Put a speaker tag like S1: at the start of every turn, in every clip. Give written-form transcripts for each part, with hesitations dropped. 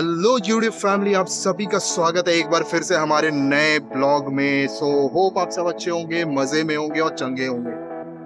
S1: Hello YouTube family, आप सभी का स्वागत है एक बार फिर से हमारे नए ब्लॉग में। होप आप सब अच्छे होंगे, मजे में होंगे और चंगे होंगे।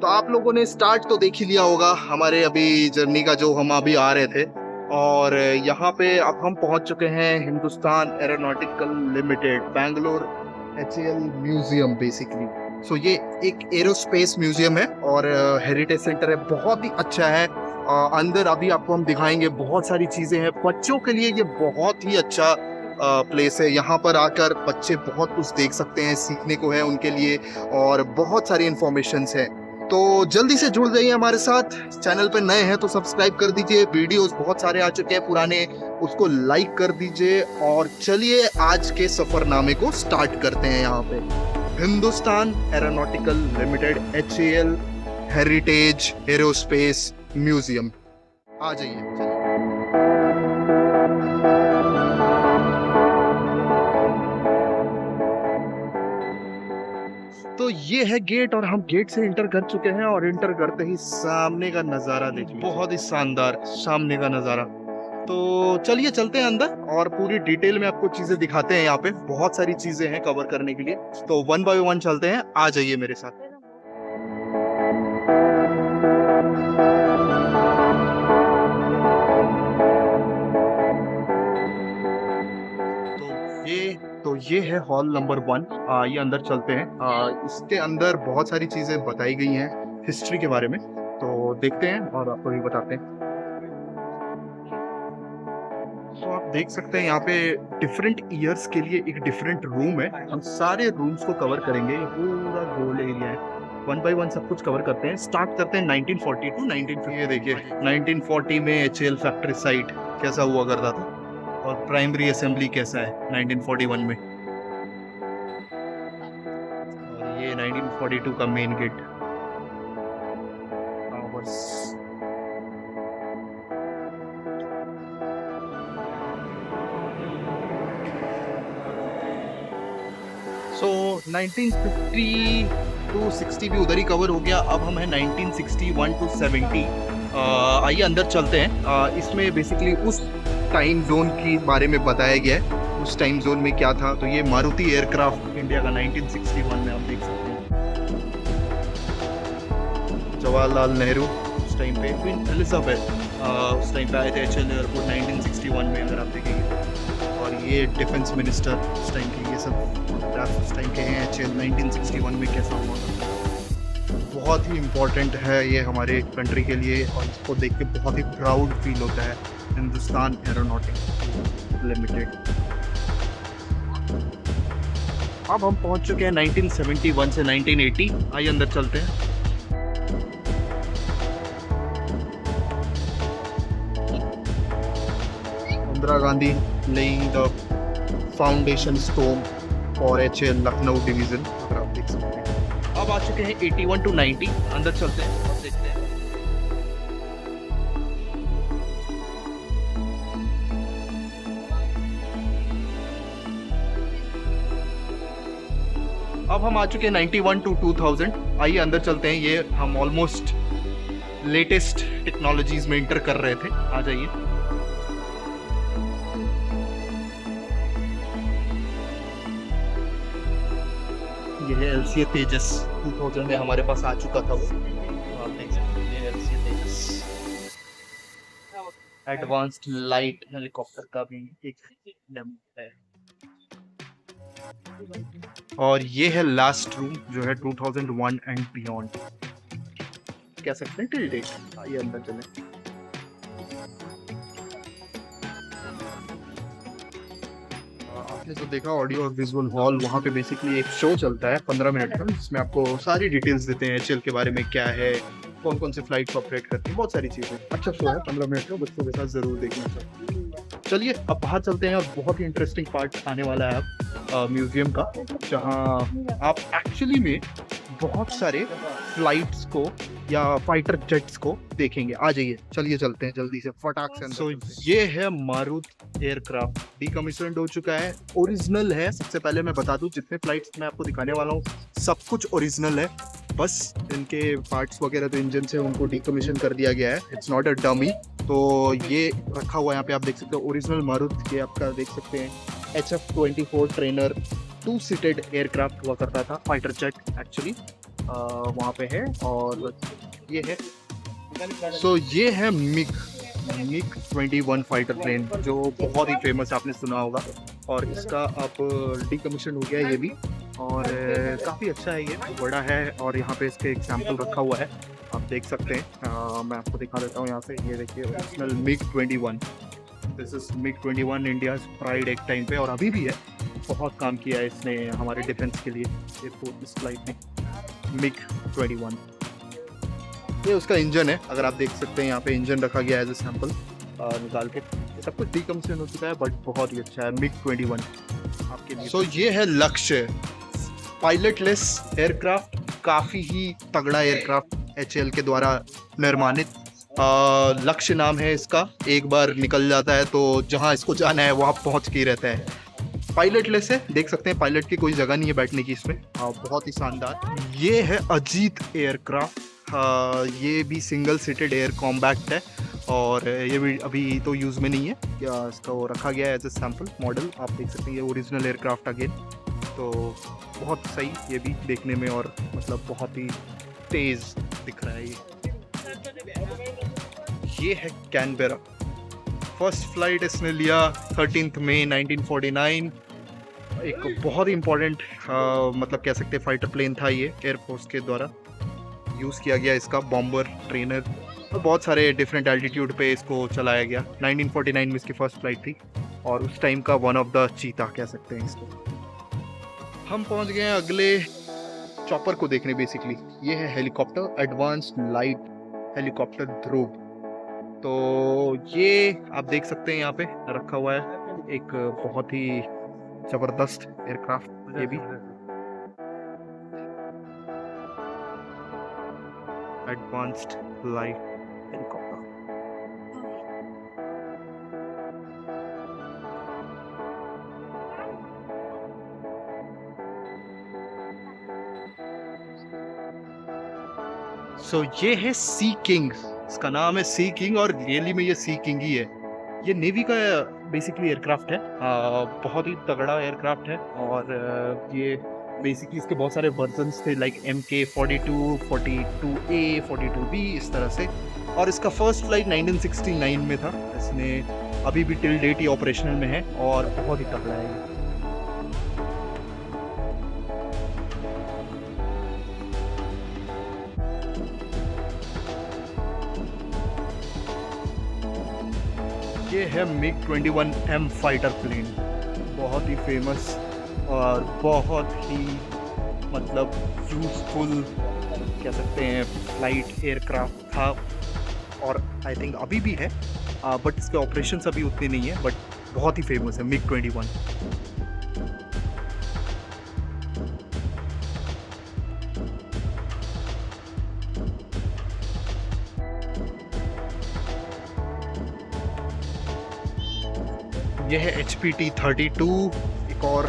S1: तो आप लोगों ने स्टार्ट तो देख ही लिया होगा हमारे अभी जर्नी का, जो हम अभी आ रहे थे। और यहाँ पे अब हम पहुंच चुके हैं Hindustan aeronautical limited Bangalore HAL museum basically. ये एक एरोस्पेस म्यूजियम है और हेरिटेज सेंटर है, बहुत ही अच्छा है। अंदर अभी आपको हम दिखाएंगे, बहुत सारी चीजें हैं बच्चों के लिए। ये बहुत ही अच्छा प्लेस है। यहाँ पर आकर बच्चे बहुत कुछ देख सकते हैं, सीखने को है उनके लिए, और बहुत सारी इंफॉर्मेशन है। तो जल्दी से जुड़ जाइए हमारे साथ। चैनल पे नए हैं तो सब्सक्राइब कर दीजिए। वीडियोस बहुत सारे आ चुके हैं पुराने, उसको लाइक कर दीजिए। और चलिए आज के सफरनामे को स्टार्ट करते हैं। यहाँ पे Hindustan aeronautical limited HAL heritage aerospace museum, आ जाइए। तो ये है गेट और हम गेट से इंटर कर चुके हैं। और इंटर करते ही सामने का नजारा देखिए, बहुत ही शानदार सामने का नजारा। तो चलिए चलते हैं अंदर और पूरी डिटेल में आपको चीजें दिखाते हैं। यहाँ पे बहुत सारी चीजें हैं कवर करने के लिए, तो 1 बाय 1 चलते हैं। आ जाइए मेरे साथ। तो ये है हॉल नंबर 1। ये अंदर चलते हैं। इसके अंदर बहुत सारी चीजें बताई गई हैं हिस्ट्री के बारे में, तो देखते हैं और आपको भी बताते हैं। तो आप देख सकते हैं यहाँ पे डिफरेंट ईयर्स के लिए एक डिफरेंट रूम है। हम सारे रूम्स को कवर करेंगे, ये पूरा गोल एरिया है। 1 बाय 1 सब कुछ कवर करते हैं। स्टार्ट करते हैं 1940 टू 1950। ये देखिए 1940 में HAL फैक्ट्री साइट कैसा हुआ करता था, और प्राइमरी असेंबली कैसा है 1941 में। और ये 1942 का मेन गेट। सो 1950 टू 60 भी उधर ही कवर हो गया। अब हम हैं 1961 टू 70। आइए अंदर चलते हैं। इसमें बेसिकली उस टाइम जोन के बारे में बताया गया है, उस टाइम जोन में क्या था। तो ये मारुति एयरक्राफ्ट इंडिया का 1961 में आप देख सकते हैं। जवाहरलाल नेहरू उस टाइम पे, क्वीन एलिजाबेथ उस टाइम पे आए थे HAL एयरपोर्ट 1961 में, अगर आप देखेंगे। और ये डिफेंस मिनिस्टर उस टाइम के, ये सब उस टाइम के हैं। HAL 1961 में कैसा हुआ था, बहुत ही इम्पोर्टेंट है ये हमारे कंट्री के लिए। और इसको देख के बहुत ही प्राउड फील होता है, हिंदुस्तान एरोनॉटिकल लिमिटेड। अब हम पहुंच चुके हैं 1971 से 1980। आइए अंदर चलते हैं। Indira Gandhi laying the foundation stone for HAL Lucknow division, अगर आप देख सकते हैं। अब आ चुके हैं 81 टू 90। अंदर चलते हैं और देखते हैं। अब हम आ चुके हैं 91 टू 2000। आइए अंदर चलते हैं। ये हम ऑलमोस्ट लेटेस्ट टेक्नोलॉजीज में इंटर कर रहे थे। आ जाइए। ये है LCA तेजस, 2000 में हमारे पास आ चुका था वो। आप देख सकते हैं ये LCA तेजस एडवांस्ड लाइट हेलीकॉप्टर का भी एक डेमो है। और ये है लास्ट रूम, जो है 2001 एंड बियॉन्ड कह सकते हैं, टिल डेट। आइए अंदर चलें। आपने तो देखा ऑडियो और विजुअल हॉल, वहाँ पे बेसिकली एक शो चलता है 15 मिनट का, जिसमें आपको सारी डिटेल्स देते हैं HAL के बारे में, क्या है, कौन कौन से फ्लाइट ऑपरेट करती है, बहुत सारी चीजें। अच्छा शो है, 15 मिनट का, बच्चों के साथ जरूर देखना चाहिए। चलिए अब बाहर चलते हैं, और बहुत ही इंटरेस्टिंग पार्ट आने वाला है अब म्यूजियम का, जहाँ आप एक्चुअली में बहुत सारे फ्लाइट्स को या फाइटर जेट्स को देखेंगे। आ जाइए, चलिए चलते हैं जल्दी से फटाक से। सो ये है मारुति एयरक्राफ्ट, डीकमीशन्ड हो चुका है, ओरिजिनल है। सबसे पहले मैं बता दूं, जितने फ्लाइट्स मैं आपको दिखाने वाला हूँ सब कुछ ओरिजिनल है, बस इनके पार्ट्स वगैरह जो इंजन से उनको डीकमीशन कर दिया गया है। It's not a dummy. तो ये रखा हुआ है यहाँ पे, आप देख सकते हो ओरिजिनल मारुति के, आपका देख सकते हैं HF-24 ट्रेनर 2 सीटेड एयरक्राफ्ट हुआ करता था, फाइटर जेट एक्चुअली वहाँ पे है। और ये है ये है मिग 21 फाइटर प्लेन, जो बहुत ही फेमस आपने सुना होगा। और इसका अब डीकमीशन हो गया है ये भी, और काफ़ी अच्छा है, ये बड़ा है। और यहाँ पे इसके एग्जाम्पल रखा हुआ है, आप देख सकते हैं। मैं आपको दिखा देता हूँ यहाँ से, ये देखिए original MiG 21। This is MiG 21, India pride एक टाइम पे, और अभी भी है। बहुत काम किया है इसने हमारे डिफेंस के लिए, इस फ्लाइट में मिग 21। ये उसका इंजन है, अगर आप देख सकते हैं यहाँ पे इंजन रखा गया है एज ए सैंपल निकाल के। सब कुछ डीकमीशन हो चुका है, बट बहुत ही अच्छा है मिग 21 आपके लिए। ये है लक्ष्य, पायलटलेस एयरक्राफ्ट, काफ़ी ही तगड़ा एयरक्राफ्ट, HAL के द्वारा निर्माणित। लक्ष्य नाम है इसका, एक बार निकल जाता है तो जहाँ इसको जाना है वहाँ पहुँच के ही रहता है। पायलटलेस है, देख सकते हैं पायलट की कोई जगह नहीं है बैठने की इसमें। बहुत ही शानदार। ये है अजीत एयरक्राफ्ट, ये भी सिंगल सीटेड एयर कॉम्बैक्ट है, और ये भी अभी तो यूज़ में नहीं है, या इसका वो रखा गया है एज ए सैम्पल मॉडल। आप देख सकते हैं ये ओरिजिनल एयरक्राफ्ट अगेन, तो बहुत सही ये भी देखने में, और मतलब बहुत ही तेज़ दिख रहा है ये है कैनबेरा, फर्स्ट फ्लाइट इसने लिया 13 मई 1949। एक बहुत ही इम्पोर्टेंट मतलब कह सकते हैं फाइटर प्लेन था ये, एयरफोर्स के द्वारा यूज़ किया गया इसका, बॉम्बर ट्रेनर, और बहुत सारे डिफरेंट एल्टीट्यूड पे इसको चलाया गया। 1949 में इसकी फर्स्ट फ्लाइट थी, और उस टाइम का वन ऑफ द चीता कह सकते हैं इसको। हम पहुंच गए हैं अगले चॉपर को देखने बेसिकली। ये है हेलीकॉप्टर, एडवांस्ड लाइट हेलीकॉप्टर ध्रुव। तो ये आप देख सकते हैं यहाँ पे रखा हुआ है, एक बहुत ही ज़बरदस्त एयरक्राफ्ट ये भी, एडवांस्ड लाइट हेलीकॉप्टर। ये है सी किंग, इसका नाम है सी किंग, और रियली में ये सी किंग ही है। ये नेवी का बेसिकली एयरक्राफ्ट है, बहुत ही तगड़ा एयरक्राफ्ट है। और ये बेसिकली इसके बहुत सारे वर्जन्स थे, लाइक MK-42, 42A, 42B, इस तरह से। और इसका फर्स्ट फ्लाइट 1969 में था। इसने अभी भी टिल डेट ही ऑपरेशनल में है, और बहुत ही तगड़ा है ये है मिग 21M फाइटर प्लेन, बहुत ही फेमस और बहुत ही मतलब यूजफुल कह सकते हैं फ्लाइट एयरक्राफ्ट था, और आई थिंक अभी भी है, बट इसके ऑपरेशंस अभी उतने नहीं है, बट बहुत ही फेमस है मिग 21। यह है HPT-32, एक और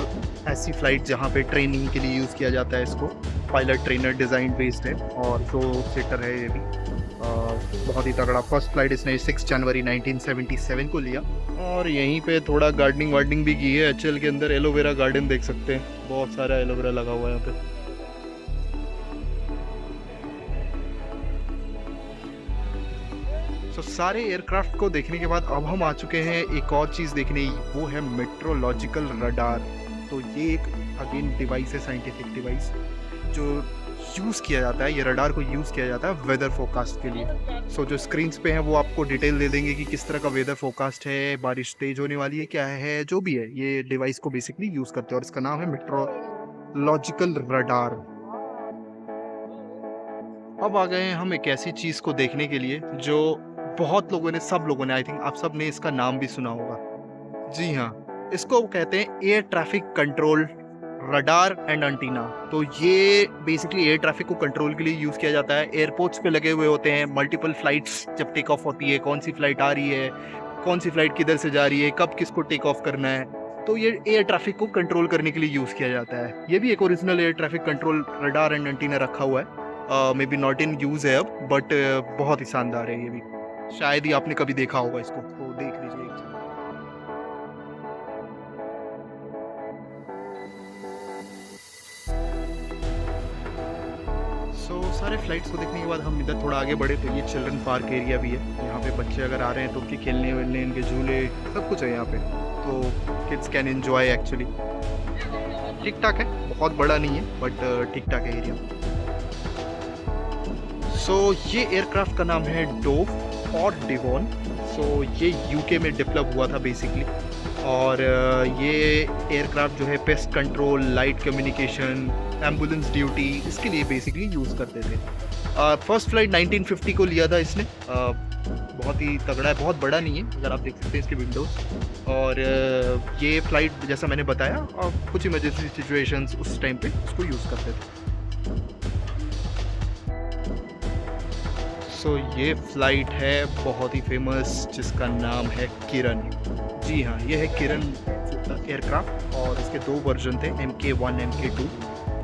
S1: ऐसी फ्लाइट जहाँ पे ट्रेनिंग के लिए यूज़ किया जाता है इसको। पायलट ट्रेनर डिज़ाइन बेस्ड है, और 2 सीटर है ये भी, बहुत ही तगड़ा। फर्स्ट फ्लाइट इसने 6 जनवरी 1977 को लिया। और यहीं पे थोड़ा गार्डनिंग वार्डनिंग भी की है HAL के अंदर, एलोवेरा गार्डन देख सकते हैं, बहुत सारा एलोवेरा लगा हुआ है यहाँ पे। तो सारे एयरक्राफ्ट को देखने के बाद अब हम आ चुके हैं एक और चीज़ देखने, वो है मेट्रोलॉजिकल रडार। तो ये एक अगेन डिवाइस है, साइंटिफिक डिवाइस, जो यूज़ किया जाता है, ये रडार को यूज़ किया जाता है वेदर फोरकास्ट के लिए। जो स्क्रीन्स पे हैं वो आपको डिटेल दे देंगे कि किस तरह का वेदर फोरकास्ट है, बारिश तेज होने वाली है, क्या है, जो भी है, ये डिवाइस को बेसिकली यूज़ करते हैं, और इसका नाम है मेट्रोलॉजिकल रडार। अब आ गए हैं हम एक ऐसी चीज़ को देखने के लिए जो बहुत लोगों ने, सब लोगों ने, आई थिंक आप सब ने इसका नाम भी सुना होगा। जी हाँ, इसको कहते हैं air traffic control radar and antenna. तो ये बेसिकली एयर ट्रैफिक को कंट्रोल के लिए यूज किया जाता है। एयरपोर्ट्स पे लगे हुए होते हैं। मल्टीपल फ्लाइट्स जब टेक ऑफ होती है, कौन सी फ्लाइट आ रही है, कौन सी फ्लाइट किधर से जा रही है, कब किसको टेक ऑफ करना है, तो ये एयर ट्रैफिक को कंट्रोल करने के लिए यूज किया जाता है। ये भी एक original air traffic control radar and antenna रखा हुआ है, may be not in use है अब, बट बहुत ही शानदार है ये भी। शायद ही आपने कभी देखा होगा इसको, तो देख लीजिए। सारे फ्लाइट्स को देखने के बाद हम इधर थोड़ा आगे बढ़े तो ये चिल्ड्रन पार्क एरिया भी है। यहाँ पे बच्चे अगर आ रहे हैं तो उनके खेलने वेलने, इनके झूले, सब कुछ है यहाँ पे, तो किड्स कैन एंजॉय एक्चुअली। ठीक ठाक है, बहुत बड़ा नहीं है बट ठीक ठाक है एरिया। सो ये एयरक्राफ्ट का नाम है डोव और डिवॉन। सो ये यूके में डेवलप हुआ था बेसिकली, और ये एयरक्राफ्ट जो है pest control, light communication, ambulance duty, इसके लिए बेसिकली यूज़ करते थे। फर्स्ट फ्लाइट 1950 को लिया था इसने। बहुत ही तगड़ा है, बहुत बड़ा नहीं है, अगर आप देख सकते हैं इसके विंडोज। और ये फ्लाइट जैसा मैंने बताया, कुछ इमरजेंसी सिचुएशंस उस टाइम पे उसको यूज़ करते थे। सो ये फ्लाइट है बहुत ही फेमस, जिसका नाम है किरण। जी हाँ, ये है किरण एयरक्राफ्ट, और इसके 2 वर्जन थे, MK1 MK2।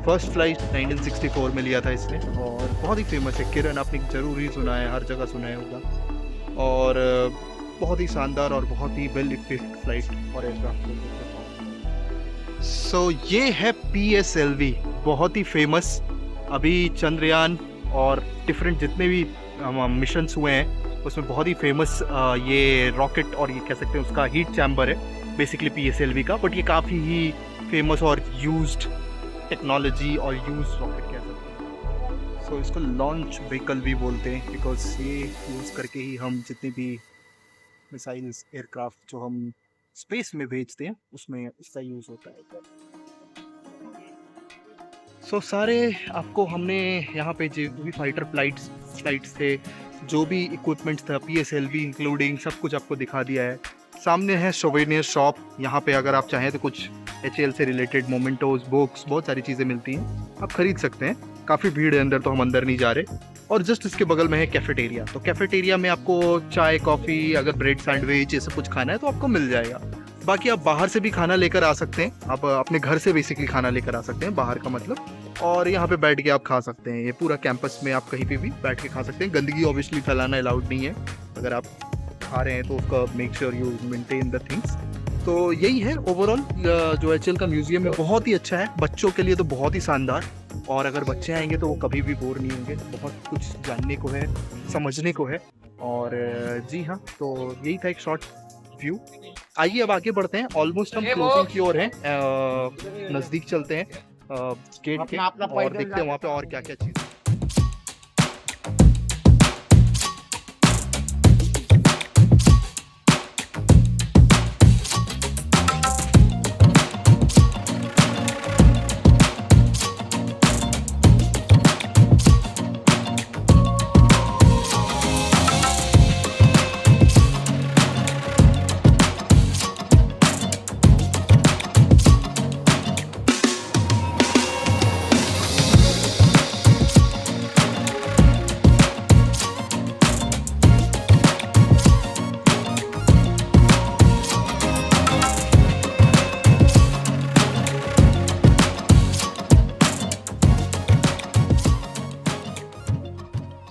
S1: फर्स्ट फ्लाइट 1964 में लिया था इसने, और बहुत ही फेमस है किरण। आपने जरूर ही सुना है, हर जगह सुना है होगा, और बहुत ही शानदार और बहुत ही वेल इक्विप्ड फ्लाइट और एयरक्राफ्ट। सो ये है PSLV, बहुत ही फेमस। अभी चंद्रयान और डिफरेंट जितने भी मिशंस हुए हैं उसमें बहुत ही फेमस ये रॉकेट, और ये कह सकते हैं उसका हीट चैम्बर है बेसिकली PSLV का, बट ये काफ़ी ही फेमस और यूज्ड टेक्नोलॉजी और यूज रॉकेट कह सकते हैं। सो इसको लॉन्च व्हीकल भी बोलते हैं, बिकॉज ये यूज़ करके ही हम जितने भी मिसाइल्स, एयरक्राफ्ट जो हम स्पेस में भेजते हैं उसमें इसका यूज़ होता है। सो सारे आपको हमने यहाँ पे जो भी फाइटर फ्लाइट्स थे, जो भी इक्विपमेंट्स था PSLV इंक्लूडिंग, सब कुछ आपको दिखा दिया है। सामने है सोवेनियर शॉप, यहाँ पे अगर आप चाहें तो कुछ HAL से रिलेटेड मोमेंटोज, बुक्स, बहुत सारी चीज़ें मिलती हैं, आप खरीद सकते हैं। काफ़ी भीड़ है अंदर, तो हम अंदर नहीं जा रहे। और जस्ट इसके बगल में है कैफेटेरिया। तो कैफेटेरिया में आपको चाय, कॉफ़ी, अगर ब्रेड सैंडविच ये सब कुछ खाना है तो आपको मिल जाएगा। बाकी आप बाहर से भी खाना लेकर आ सकते हैं, आप अपने घर से बेसिकली खाना लेकर आ सकते हैं, बाहर का मतलब, और यहाँ पे बैठ के आप खा सकते हैं। ये पूरा कैंपस में आप कहीं पे भी बैठ के खा सकते हैं। गंदगी ऑब्वियसली फैलाना अलाउड नहीं है, अगर आप खा रहे हैं तो उसका make sure you maintain the things. तो यही है ओवरऑल जो HAL का म्यूजियम है, बहुत ही अच्छा है। बच्चों के लिए तो बहुत ही शानदार, और अगर बच्चे आएंगे तो वो कभी भी बोर नहीं होंगे। बहुत कुछ जानने को है, समझने को है। और जी हाँ, तो यही था एक शॉर्ट व्यू। आइए अब आगे बढ़ते हैं, ऑलमोस्ट हम क्लोजिंग की ओर हैं, नज़दीक चलते हैं गेट के, और देखते हैं वहाँ पे और क्या क्या चीज़।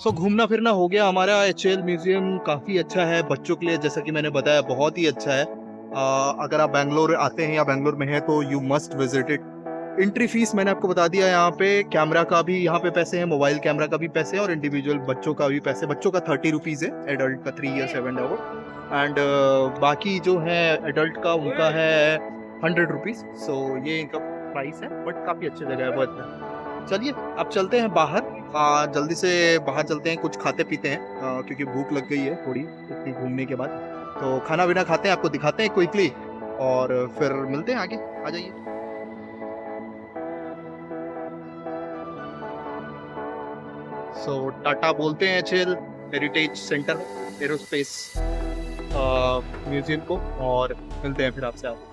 S1: सो घूमना फिरना हो गया हमारा। HAL म्यूजियम काफ़ी अच्छा है बच्चों के लिए, जैसा कि मैंने बताया बहुत ही अच्छा है। अगर आप बैंगलोर आते हैं या बैंगलोर में हैं तो you must visit it. Entry fees मैंने आपको बता दिया, यहाँ पे कैमरा का भी यहाँ पे पैसे हैं, मोबाइल कैमरा का भी पैसे हैं, और इंडिविजुअल बच्चों का भी पैसे। बच्चों का 30 रुपीज़ है, एडल्ट का 3 years 7 hour, एंड बाकी जो है एडल्ट का उनका है 100 रुपीज़। सो ये इनका प्राइस है, बट काफ़ी अच्छी जगह है, बहुत अच्छा। चलिए अब चलते हैं बाहर, जल्दी से बाहर चलते हैं, कुछ खाते पीते हैं, क्योंकि भूख लग गई है थोड़ी इतनी घूमने के बाद। तो खाना पीना खाते हैं, आपको दिखाते हैं क्विकली, और फिर मिलते हैं आगे। आ जाइए। सो टाटा बोलते हैं HAL heritage centre aerospace museum को, और मिलते हैं फिर आपसे आगे।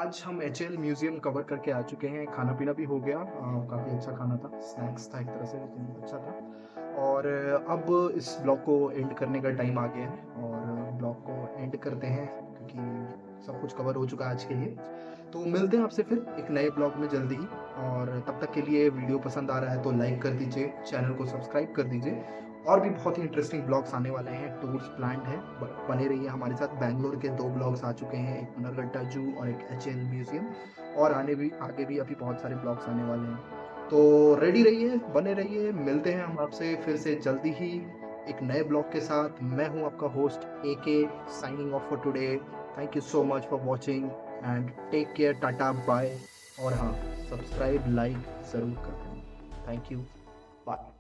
S1: आज हम HL म्यूजियम कवर करके आ चुके हैं। खाना पीना भी हो गया, काफ़ी अच्छा खाना था, स्नैक्स था एक तरह से, लेकिन अच्छा था। और अब इस ब्लॉग को एंड करने का टाइम आ गया है और ब्लॉग को एंड करते हैं क्योंकि सब कुछ कवर हो चुका है आज के लिए। तो मिलते हैं आपसे फिर एक नए ब्लॉग में जल्दी ही, और तब तक के लिए वीडियो पसंद आ रहा है तो लाइक कर दीजिए, चैनल को सब्सक्राइब कर दीजिए। और भी बहुत ही इंटरेस्टिंग ब्लॉग्स आने वाले हैं, टूर्स प्लान्ड है, बने रहिए हमारे साथ। बैंगलोर के 2 ब्लॉग्स आ चुके हैं, एक पुनर्गट्टा जू और एक HL म्यूजियम, और आगे भी अभी बहुत सारे ब्लॉग्स आने वाले हैं। तो रेडी रहिए, बने रहिए, मिलते हैं हम आपसे फिर से जल्दी ही एक नए ब्लॉग के साथ। मैं हूं आपका host AK, signing off for today. Thank you so much for watching and take care, tata bye. और हाँ, सब्सक्राइब लाइक ज़रूर कर दें। Thank you, bye.